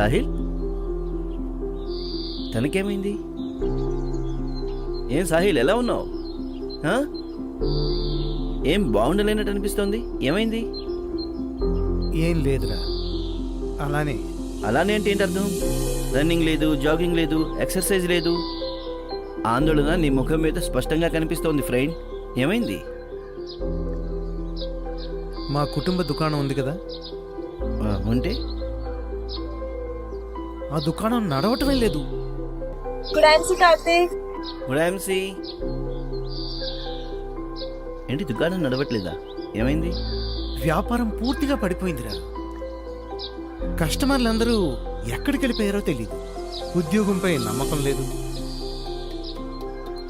సాహిల్, తనకేమైంది? ఏం సాహిల్, ఎలా ఉన్నావు? ఏం బాగుండలేనట్టు అనిపిస్తోంది, ఏమైంది? ఏం లేదురా, అలానే. అలానే అంటే ఏంటి అర్థం? రన్నింగ్ లేదు, జాగింగ్ లేదు, ఎక్సర్సైజ్ లేదు. ఆందోళన నీ ముఖం మీద స్పష్టంగా కనిపిస్తోంది ఫ్రెండ్. ఏమైంది? మా కుటుంబ దుకాణం ఉంది కదా, ఉంటే ఆ దుకాణం నడవటమే లేదు. ఏంటి దుకాణం నడవట్లేదా? ఏమైంది? వ్యాపారం పూర్తిగా పడిపోయిందిరా. కస్టమర్లందరూ ఎక్కడికి వెళ్ళిపోయారో తెలియదు. ఉద్యోగంపై నమ్మకం లేదు.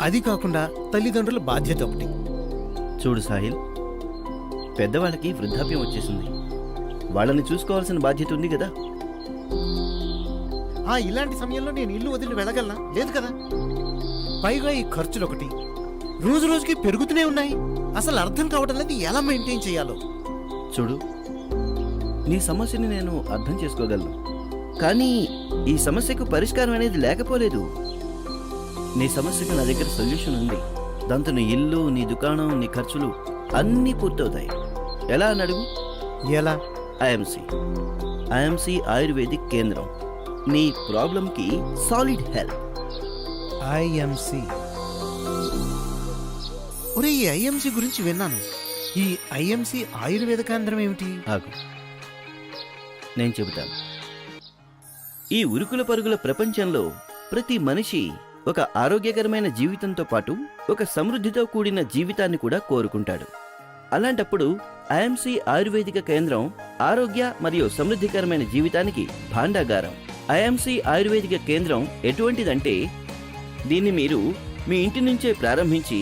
అది కాకుండా తల్లిదండ్రుల బాధ్యత ఒకటి. చూడు సాహిల్, పెద్దవాళ్ళకి వృద్ధాప్యం వచ్చేసింది. వాళ్ళని చూసుకోవాల్సిన బాధ్యత ఉంది కదా. ఇలాంటి సమయంలో నేను ఇల్లు వదిలి వెళ్ళగలనా? లేదు కదా. పైగా ఈ ఖర్చులు ఒకటి రోజు రోజుకి పెరుగుతూనే ఉన్నాయి. అసలు అర్థం కావడం లేదు ఎలా మెయింటైన్ చేయాలో. చూడు, నీ సమస్యని నేను అర్థం చేసుకోగలను, కానీ ఈ సమస్యకు పరిష్కారం అనేది లేకపోలేదు. నీ సమస్యకు నా దగ్గర సొల్యూషన్ ఉంది. దాంతో నీ ఇల్లు, నీ దుకాణం, నీ ఖర్చులు అన్నీ పూర్తవుతాయి. ఎలా అని అడుగు. ఎలా? ఐఎంసి ఆయుర్వేదిక్ కేంద్రం నీ ప్రాబ్లంకి సాలిడ్ హెల్ప్. ఐఎంసి. ఒరే, ఈ ఐఎంసి గురించి విన్నాను. ఈ ఐఎంసి ఆయుర్వేద కేంద్రం ఏమిటి? ఆగు, నేను చెబుతాను. ఈ ఉరుకుల పరుగుల ప్రపంచంలో ప్రతి మనిషి ఒక ఆరోగ్యకరమైన జీవితంతో పాటు ఒక సమృద్ధితో కూడిన జీవితాన్ని కూడా కోరుకుంటాడు. అలాంటప్పుడు ఐఎంసి ఆయుర్వేదిక కేంద్రం ఆరోగ్య మరియు సమృద్ధికరమైన జీవితానికి భాండాగారం. ఐఎంసి ఆయుర్వేదిక కేంద్రం ఎటువంటిదంటే, దీన్ని మీరు మీ ఇంటి నుంచే ప్రారంభించి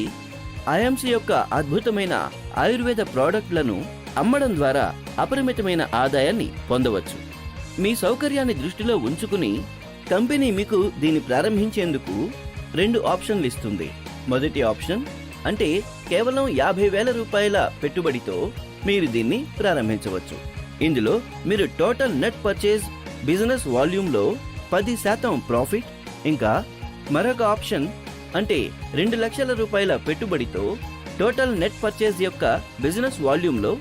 ఐఎంసి యొక్క అద్భుతమైన ఆయుర్వేద ప్రోడక్ట్లను అమ్మడం ద్వారా అపరిమితమైన ఆదాయాన్ని పొందవచ్చు. మీ సౌకర్యాన్ని దృష్టిలో ఉంచుకుని కంపెనీ మీకు దీన్ని ప్రారంభించేందుకు 2 ఆప్షన్లు ఇస్తుంది. మొదటి ఆప్షన్ అంటే కేవలం 50,000 రూపాయల పెట్టుబడితో మీరు దీన్ని ప్రారంభించవచ్చు. ఇందులో మీరు టోటల్ నెట్ పర్చేజ్ బిజినెస్ వాల్యూమ్లో 10% ప్రాఫిట్, ఇంకా మరొక ఆప్షన్ అంటే 2 లక్షల రూపాయల పెట్టుబడితో టోటల్ నెట్ పర్చేజ్ యొక్క బిజినెస్ వాల్యూమ్లో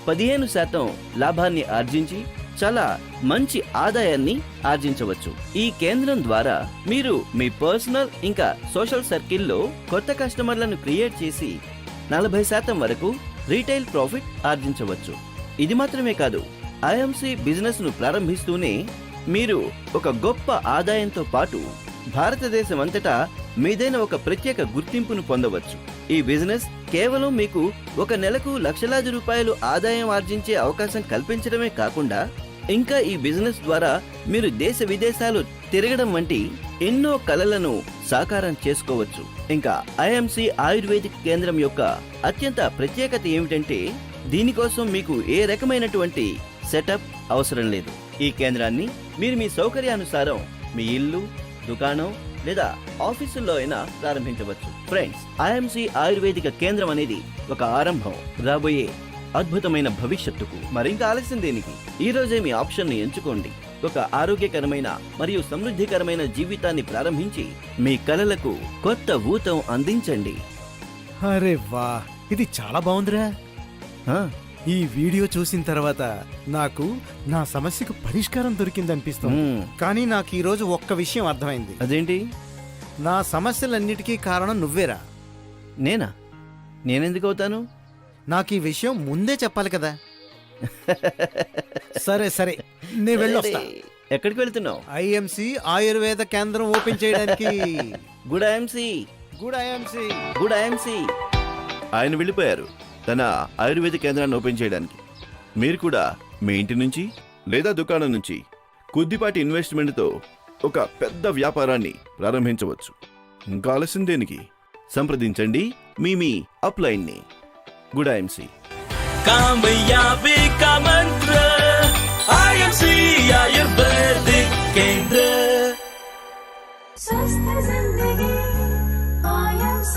15% లాభాన్ని ఆర్జించి చాలా మంచి ఆదాయాన్ని ఆర్జించవచ్చు. ఈ కేంద్రం ద్వారా మీరు మీ పర్సనల్ ఇంకా సోషల్ సర్కిల్లో కొత్త కస్టమర్లను క్రియేట్ చేసి 40% వరకు రీటైల్ ప్రాఫిట్ ఆర్జించవచ్చు. ఇది మాత్రమే కాదు, ఐఎంసి బిజినెస్ ను ప్రారంభిస్తూనే మీరు ఒక గొప్ప ఆదాయంతో పాటు భారతదేశం అంతటా మీదైన ఒక ప్రత్యేక గుర్తింపును పొందవచ్చు. ఈ బిజినెస్ కేవలం మీకు ఒక నెలకు లక్షలాది రూపాయలు ఆదాయం ఆర్జించే అవకాశం కల్పించడమే కాకుండా, ఇంకా ఈ బిజినెస్ ద్వారా మీరు దేశ విదేశాలు తిరగడం వంటి ఎన్నో కలలను సాకారం చేసుకోవచ్చు. ఇంకా ఐఎంసి ఆయుర్వేదిక్ కేంద్రం యొక్క అత్యంత ప్రత్యేకత ఏమిటంటే, దీనికోసం మీకు ఏ రకమైనటువంటి సెటప్ అవసరం లేదు. ఈ కేంద్రాన్ని మీరు మీ సౌకర్యానుసారం మీ ఇల్లు, దుకాణం లేదా ఆఫీసుల్లో అయినా ప్రారంభించవచ్చు. ఫ్రెండ్స్, ఐఎంసి ఆయుర్వేదిక కేంద్రం అనేది ఒక ఆరంభం రాబోయే అద్భుతమైన భవిష్యత్తుకు. మరింత ఆలస్యం దేనికి? ఈ రోజే మీ ఆప్షన్ ని ఎంచుకోండి. ఒక ఆరోగ్యకరమైన మరియు సమృద్ధికరమైన జీవితాన్ని ప్రారంభించి మీ కలలకు కొత్త ఊతం అందించండి. అరే వా, ఇది చాలా బాగుందిరా. ఈ వీడియో చూసిన తర్వాత నాకు నా సమస్యకు పరిష్కారం దొరికిందనిపిస్తుంది. కానీ నాకు ఈ రోజు ఒక్క విషయం అర్థమైంది. అదేంటి? నా సమస్యలన్నిటికీ కారణం నువ్వేరా. నేనా? నేనెందుకు అవుతాను? నాకు ఈ విషయం ముందే చెప్పాలి కదా. సరే సరే, నేను వెళ్ళొస్తా. ఎక్కడికి వెళ్తున్నావు? ఐఎంసి ఆయుర్వేద కేంద్రం ఓపెన్ చేయడానికి. Good IMC, good IMC, good IMC. ఆయన వెళ్ళిపోయారు తన ఆయుర్వేద కేంద్రాన్ని ఓపెన్ చేయడానికి. మీరు కూడా మీ ఇంటి నుంచి లేదా దుకాణం నుంచి కొద్దిపాటి ఇన్వెస్ట్మెంట్తో ఒక పెద్ద వ్యాపారాన్ని ప్రారంభించవచ్చు. ఇంకా ఆలస్యం దేనికి? సంప్రదించండి మీ అప్లైన్ని. Good IMC. కామయాబీ కా మంత్ర ఐఎంసి ఆయుర్వేదిక్ కేంద్ర. स्वस्थ जिंदगी IMC